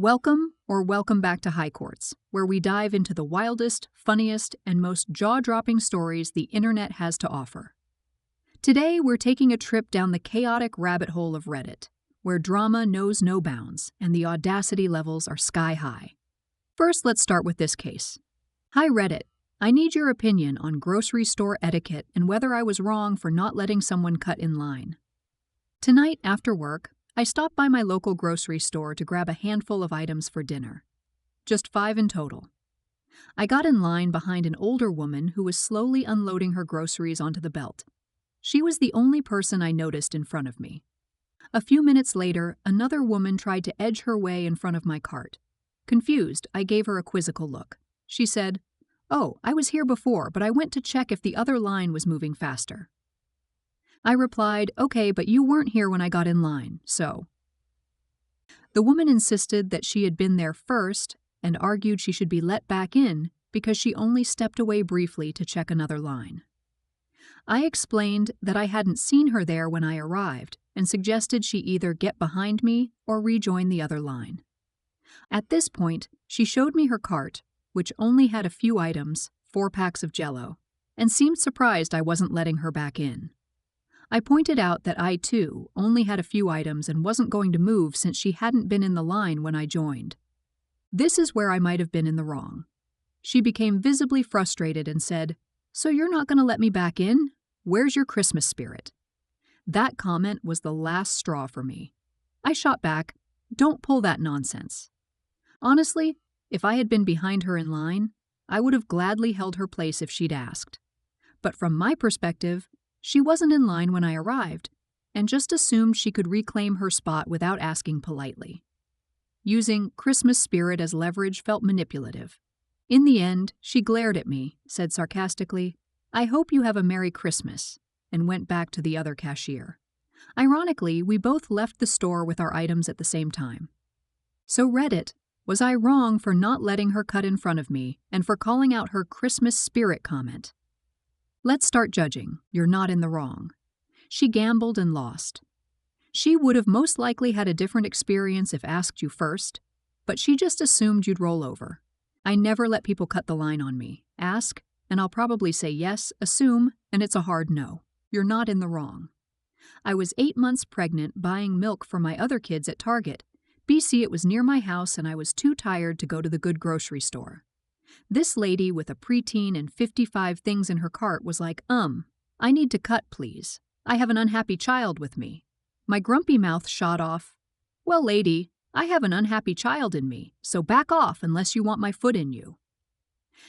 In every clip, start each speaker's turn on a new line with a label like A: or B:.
A: Welcome back to High Courts, where we dive into the wildest, funniest, and most jaw-dropping stories the internet has to offer. Today, we're taking a trip down the chaotic rabbit hole of Reddit, where drama knows no bounds and the audacity levels are sky high. First, let's start with this case. Hi Reddit, I need your opinion on grocery store etiquette and whether I was wrong for not letting someone cut in line. Tonight, after work, I stopped by my local grocery store to grab a handful of items for dinner. Just 5 in total. I got in line behind an older woman who was slowly unloading her groceries onto the belt. She was the only person I noticed in front of me. A few minutes later, another woman tried to edge her way in front of my cart. Confused, I gave her a quizzical look. She said, "Oh, I was here before, but I went to check if the other line was moving faster." I replied, "Okay, but you weren't here when I got in line, so." The woman insisted that she had been there first and argued she should be let back in because she only stepped away briefly to check another line. I explained that I hadn't seen her there when I arrived and suggested she either get behind me or rejoin the other line. At this point, she showed me her cart, which only had a few items, 4 packs of Jell-O, and seemed surprised I wasn't letting her back in. I pointed out that I, too, only had a few items and wasn't going to move since she hadn't been in the line when I joined. This is where I might have been in the wrong. She became visibly frustrated and said, "So you're not going to let me back in? Where's your Christmas spirit?" That comment was the last straw for me. I shot back, "Don't pull that nonsense." Honestly, if I had been behind her in line, I would have gladly held her place if she'd asked. But from my perspective, she wasn't in line when I arrived, and just assumed she could reclaim her spot without asking politely. Using Christmas spirit as leverage felt manipulative. In the end, she glared at me, said sarcastically, "I hope you have a Merry Christmas," and went back to the other cashier. Ironically, we both left the store with our items at the same time. So Reddit, was I wrong for not letting her cut in front of me and for calling out her Christmas spirit comment? Let's start judging. You're not in the wrong. She gambled and lost. She would have most likely had a different experience if asked you first, but she just assumed you'd roll over. I never let people cut the line on me. Ask, and I'll probably say yes, assume, and it's a hard no. You're not in the wrong. I was 8 months pregnant buying milk for my other kids at Target. BC, it was near my house and I was too tired to go to the good grocery store. This lady with a preteen and 55 things in her cart was like, I need to cut, please. I have an unhappy child with me." My grumpy mouth shot off, "Well, lady, I have an unhappy child in me, so back off unless you want my foot in you."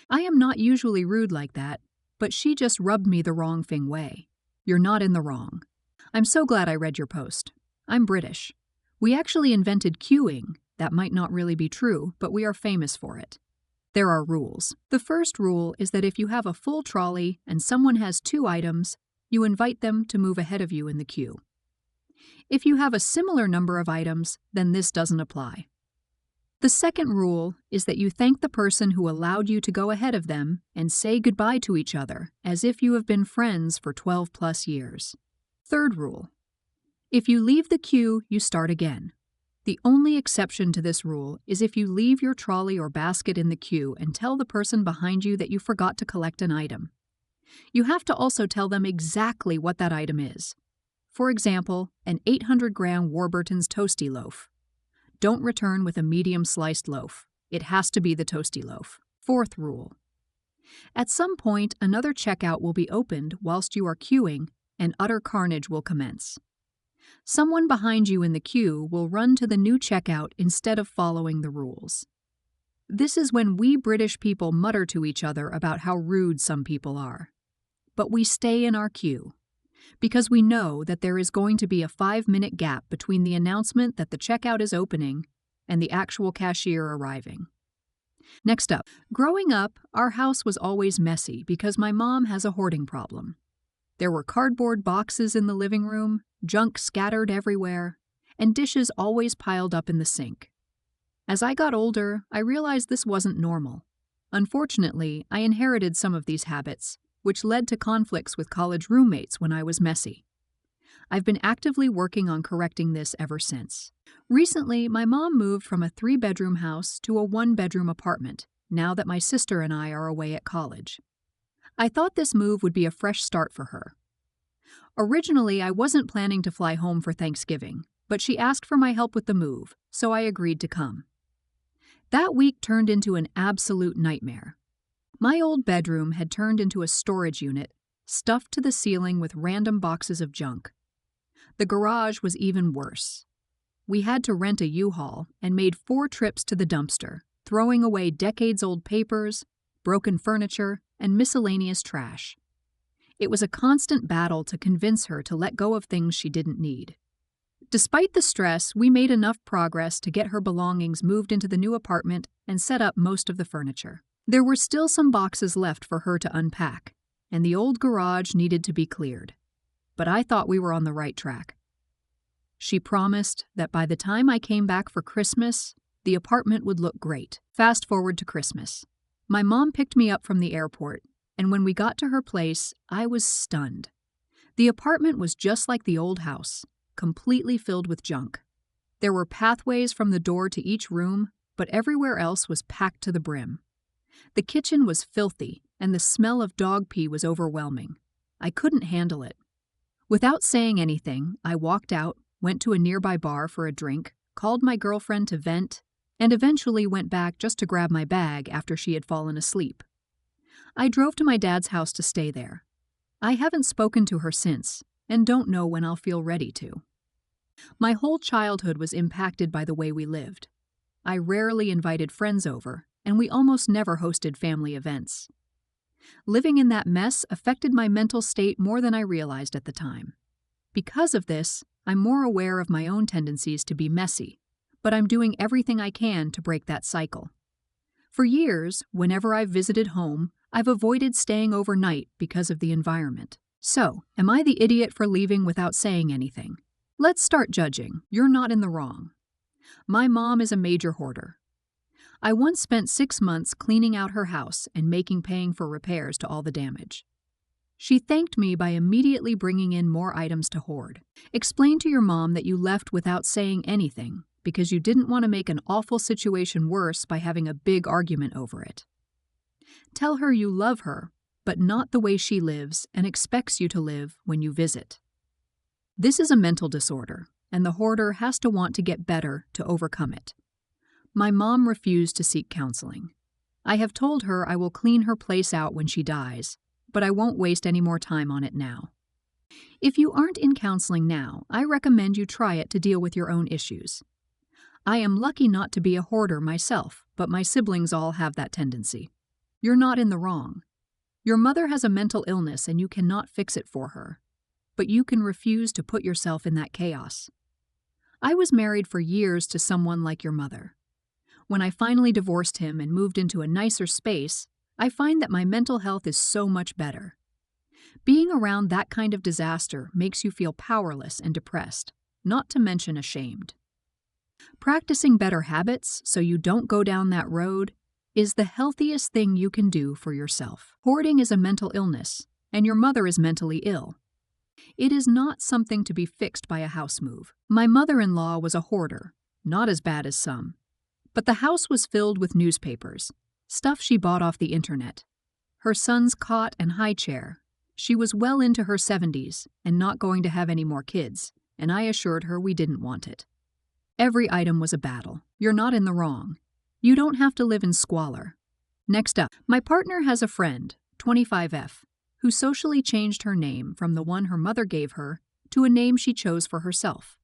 A: I am not usually rude like that, but she just rubbed me the wrong way. You're not in the wrong. I'm so glad I read your post. I'm British. We actually invented queuing. That might not really be true, but we are famous for it. There are rules. The first rule is that if you have a full trolley and someone has 2 items, you invite them to move ahead of you in the queue. If you have a similar number of items, then this doesn't apply. The second rule is that you thank the person who allowed you to go ahead of them and say goodbye to each other as if you have been friends for 12+ years. Third rule. If you leave the queue, you start again. The only exception to this rule is if you leave your trolley or basket in the queue and tell the person behind you that you forgot to collect an item. You have to also tell them exactly what that item is. For example, an 800-gram Warburton's Toasty Loaf. Don't return with a medium sliced loaf. It has to be the Toasty Loaf. Fourth rule. At some point, another checkout will be opened whilst you are queuing, and utter carnage will commence. Someone behind you in the queue will run to the new checkout instead of following the rules. This is when we British people mutter to each other about how rude some people are. But we stay in our queue, because we know that there is going to be a 5-minute gap between the announcement that the checkout is opening and the actual cashier arriving. Next up, growing up, our house was always messy because my mom has a hoarding problem. There were cardboard boxes in the living room, junk scattered everywhere, and dishes always piled up in the sink. As I got older, I realized this wasn't normal. Unfortunately, I inherited some of these habits, which led to conflicts with college roommates when I was messy. I've been actively working on correcting this ever since. Recently, my mom moved from a 3-bedroom house to a 1-bedroom apartment, now that my sister and I are away at college. I thought this move would be a fresh start for her. Originally, I wasn't planning to fly home for Thanksgiving, but she asked for my help with the move, so I agreed to come. That week turned into an absolute nightmare. My old bedroom had turned into a storage unit, stuffed to the ceiling with random boxes of junk. The garage was even worse. We had to rent a U-Haul and made 4 trips to the dumpster, throwing away decades-old papers, broken furniture, and miscellaneous trash. It was a constant battle to convince her to let go of things she didn't need. Despite the stress, we made enough progress to get her belongings moved into the new apartment and set up most of the furniture. There were still some boxes left for her to unpack, and the old garage needed to be cleared. But I thought we were on the right track. She promised that by the time I came back for Christmas, the apartment would look great. Fast forward to Christmas. My mom picked me up from the airport, and when we got to her place, I was stunned. The apartment was just like the old house, completely filled with junk. There were pathways from the door to each room, but everywhere else was packed to the brim. The kitchen was filthy, and the smell of dog pee was overwhelming. I couldn't handle it. Without saying anything, I walked out, went to a nearby bar for a drink, called my girlfriend to vent, and eventually went back just to grab my bag after she had fallen asleep. I drove to my dad's house to stay there. I haven't spoken to her since, and don't know when I'll feel ready to. My whole childhood was impacted by the way we lived. I rarely invited friends over, and we almost never hosted family events. Living in that mess affected my mental state more than I realized at the time. Because of this, I'm more aware of my own tendencies to be messy, but I'm doing everything I can to break that cycle. For years, whenever I've visited home, I've avoided staying overnight because of the environment. So, am I the idiot for leaving without saying anything? Let's start judging. You're not in the wrong. My mom is a major hoarder. I once spent 6 months cleaning out her house and paying for repairs to all the damage. She thanked me by immediately bringing in more items to hoard. Explain to your mom that you left without saying anything because you didn't want to make an awful situation worse by having a big argument over it. Tell her you love her, but not the way she lives and expects you to live when you visit. This is a mental disorder, and the hoarder has to want to get better to overcome it. My mom refused to seek counseling. I have told her I will clean her place out when she dies, but I won't waste any more time on it now. If you aren't in counseling now, I recommend you try it to deal with your own issues. I am lucky not to be a hoarder myself, but my siblings all have that tendency. You're not in the wrong. Your mother has a mental illness and you cannot fix it for her, but you can refuse to put yourself in that chaos. I was married for years to someone like your mother. When I finally divorced him and moved into a nicer space, I find that my mental health is so much better. Being around that kind of disaster makes you feel powerless and depressed, not to mention ashamed. Practicing better habits so you don't go down that road is the healthiest thing you can do for yourself. Hoarding is a mental illness, and your mother is mentally ill. It is not something to be fixed by a house move. My mother-in-law was a hoarder, not as bad as some. But the house was filled with newspapers, stuff she bought off the internet. Her son's cot and high chair. She was well into her 70s and not going to have any more kids, and I assured her we didn't want it. Every item was a battle. You're not in the wrong. You don't have to live in squalor. Next up, my partner has a friend, 25F, who socially changed her name from the one her mother gave her to a name she chose for herself.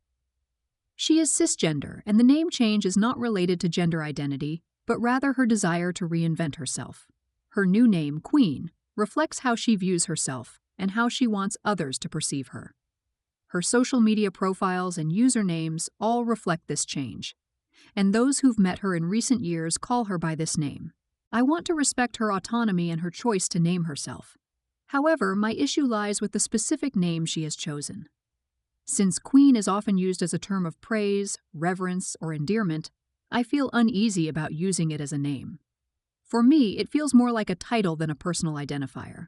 A: She is cisgender, and the name change is not related to gender identity, but rather her desire to reinvent herself. Her new name, Queen, reflects how she views herself and how she wants others to perceive her. Her social media profiles and usernames all reflect this change, and those who've met her in recent years call her by this name. I want to respect her autonomy and her choice to name herself. However, my issue lies with the specific name she has chosen. Since Queen is often used as a term of praise, reverence, or endearment, I feel uneasy about using it as a name. For me, it feels more like a title than a personal identifier.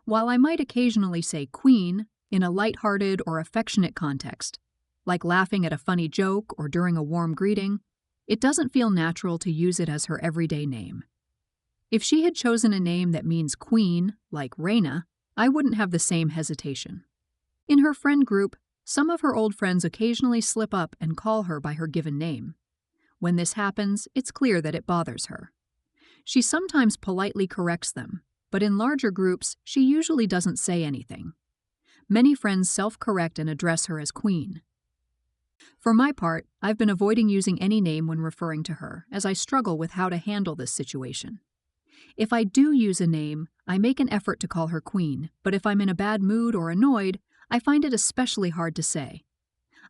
A: While I might occasionally say Queen, in a lighthearted or affectionate context, like laughing at a funny joke or during a warm greeting, it doesn't feel natural to use it as her everyday name. If she had chosen a name that means queen, like Reina, I wouldn't have the same hesitation. In her friend group, some of her old friends occasionally slip up and call her by her given name. When this happens, it's clear that it bothers her. She sometimes politely corrects them, but in larger groups, she usually doesn't say anything. Many friends self-correct and address her as queen. For my part, I've been avoiding using any name when referring to her, as I struggle with how to handle this situation. If I do use a name, I make an effort to call her queen, but if I'm in a bad mood or annoyed, I find it especially hard to say.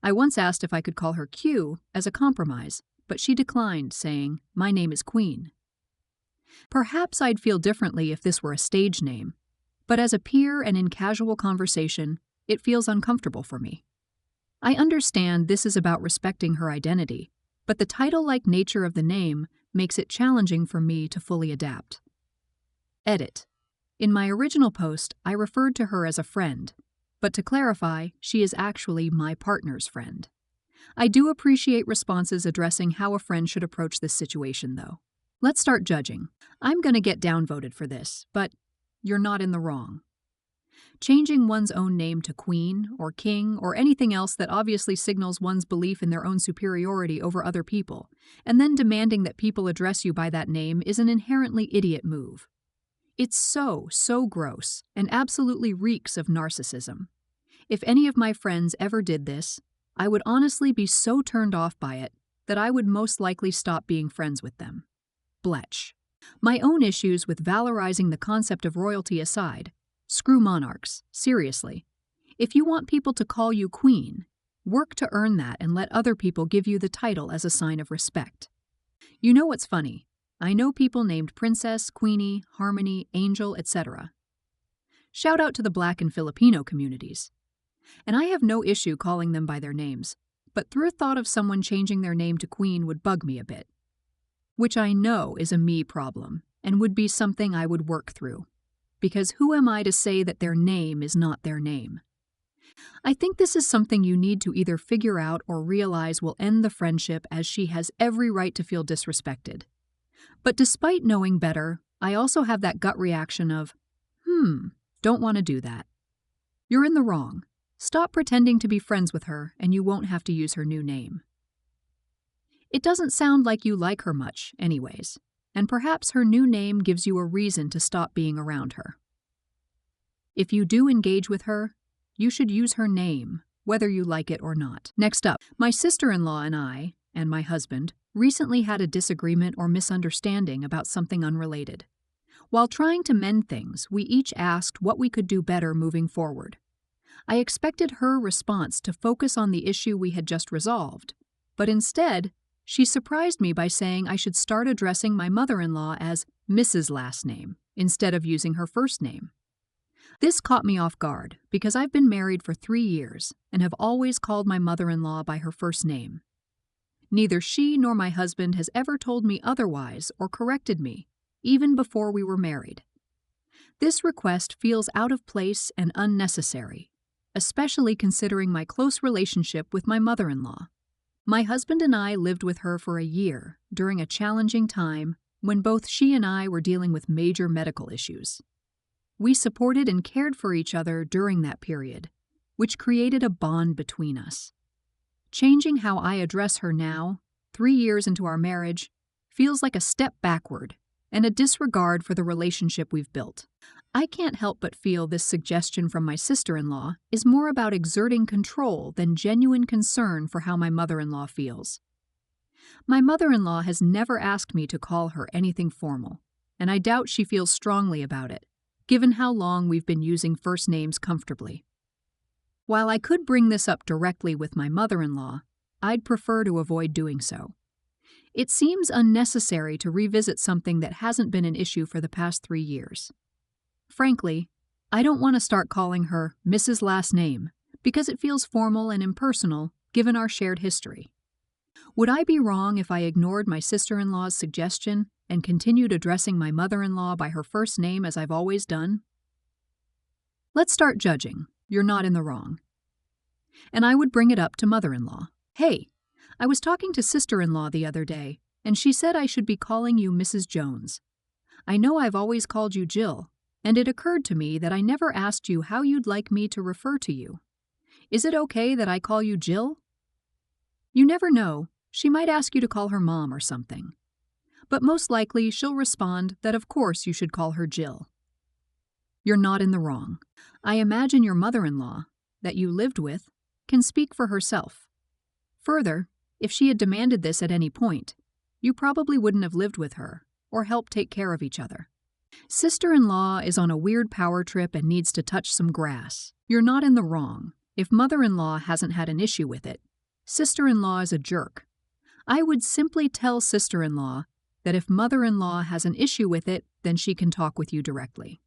A: I once asked if I could call her Q as a compromise, but she declined, saying, "My name is Queen." Perhaps I'd feel differently if this were a stage name, but as a peer and in casual conversation, it feels uncomfortable for me. I understand this is about respecting her identity, but the title-like nature of the name makes it challenging for me to fully adapt. Edit. In my original post, I referred to her as a friend, but to clarify, she is actually my partner's friend. I do appreciate responses addressing how a friend should approach this situation, though. Let's start judging. I'm going to get downvoted for this, but you're not in the wrong. Changing one's own name to queen or king or anything else that obviously signals one's belief in their own superiority over other people, and then demanding that people address you by that name is an inherently idiot move. It's so gross and absolutely reeks of narcissism. If any of my friends ever did this, I would honestly be so turned off by it that I would most likely stop being friends with them. Bletch. My own issues with valorizing the concept of royalty aside, screw monarchs, seriously. If you want people to call you queen, work to earn that and let other people give you the title as a sign of respect. You know what's funny? I know people named Princess, Queenie, Harmony, Angel, etc. Shout out to the Black and Filipino communities. And I have no issue calling them by their names, but the thought of someone changing their name to Queen would bug me a bit. Which I know is a me problem, and would be something I would work through. Because who am I to say that their name is not their name? I think this is something you need to either figure out or realize will end the friendship, as she has every right to feel disrespected. But despite knowing better, I also have that gut reaction of, don't want to do that. You're in the wrong. Stop pretending to be friends with her and you won't have to use her new name. It doesn't sound like you like her much, anyways, and perhaps her new name gives you a reason to stop being around her. If you do engage with her, you should use her name, whether you like it or not. Next up, my sister-in-law and I, and my husband, recently had a disagreement or misunderstanding about something unrelated. While trying to mend things, we each asked what we could do better moving forward. I expected her response to focus on the issue we had just resolved, but instead, she surprised me by saying I should start addressing my mother-in-law as Mrs. last name instead of using her first name. This caught me off guard because I've been married for 3 years and have always called my mother-in-law by her first name. Neither she nor my husband has ever told me otherwise or corrected me, even before we were married. This request feels out of place and unnecessary, especially considering my close relationship with my mother-in-law. My husband and I lived with her for a year during a challenging time when both she and I were dealing with major medical issues. We supported and cared for each other during that period, which created a bond between us. Changing how I address her now, 3 years into our marriage, feels like a step backward and a disregard for the relationship we've built. I can't help but feel this suggestion from my sister-in-law is more about exerting control than genuine concern for how my mother-in-law feels. My mother-in-law has never asked me to call her anything formal, and I doubt she feels strongly about it, given how long we've been using first names comfortably. While I could bring this up directly with my mother-in-law, I'd prefer to avoid doing so. It seems unnecessary to revisit something that hasn't been an issue for the past 3 years. Frankly, I don't want to start calling her Mrs. last name because it feels formal and impersonal given our shared history. Would I be wrong if I ignored my sister-in-law's suggestion and continued addressing my mother-in-law by her first name as I've always done? Let's start judging. You're not in the wrong. And I would bring it up to mother-in-law. Hey, I was talking to sister-in-law the other day, and she said I should be calling you Mrs. Jones. I know I've always called you Jill, and it occurred to me that I never asked you how you'd like me to refer to you. Is it okay that I call you Jill? You never know, she might ask you to call her mom or something. But most likely she'll respond that of course you should call her Jill. You're not in the wrong. I imagine your mother-in-law, that you lived with, can speak for herself. Further, if she had demanded this at any point, you probably wouldn't have lived with her or helped take care of each other. Sister-in-law is on a weird power trip and needs to touch some grass. You're not in the wrong if mother-in-law hasn't had an issue with it. Sister-in-law is a jerk. I would simply tell sister-in-law that if mother-in-law has an issue with it, then she can talk with you directly.